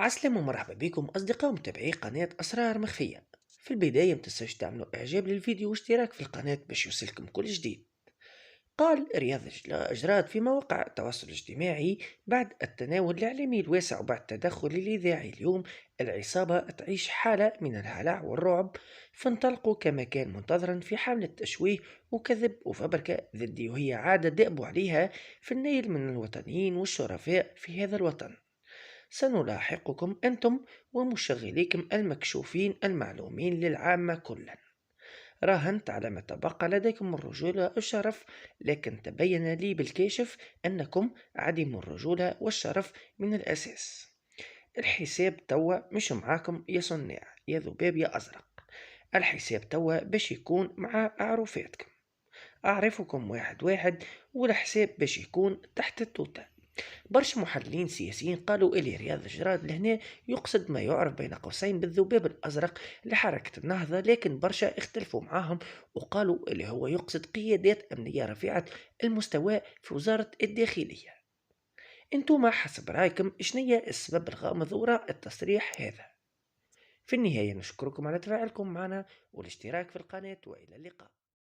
عسلامة ومرحبا بكم أصدقاء متابعي قناة أسرار مخفية. في البداية متنسوش تعملوا إعجاب للفيديو واشتراك في القناة باش يوصلكم كل جديد. قال رياض أجراد في مواقع التواصل الاجتماعي بعد التناول الإعلامي الواسع وبعد التدخل الإذاعي اليوم، العصابة تعيش حالة من الهلع والرعب، فانطلقوا كما كان منتظرا في حملة تشويه وكذب وفبركة ضدي، وهي عادة دأبوا عليها في النيل من الوطنيين والشرفاء في هذا الوطن. سنلاحقكم أنتم ومشغليكم المكشوفين المعلومين للعامة كلا. راهنت على ما تبقى لديكم الرجولة والشرف، لكن تبين لي بالكاشف أنكم عديم الرجولة والشرف من الأساس. الحساب توا مش معاكم يا صناع يا ذباب يا أزرق، الحساب توا باش يكون مع عروفاتكم. أعرفكم واحد واحد، والحساب باش يكون تحت التوتة. برشا محللين سياسيين قالوا إلي رياض الجراد لهنا يقصد ما يعرف بين قوسين بالذباب الأزرق لحركة النهضة، لكن برشا اختلفوا معاهم وقالوا إلي هو يقصد قيادات أمنية رفيعة المستوى في وزارة الداخلية. انتوما حسب رأيكم شنية السبب الغامض وراء التصريح هذا؟ في النهاية نشكركم على تفاعلكم معنا والاشتراك في القناة، وإلى اللقاء.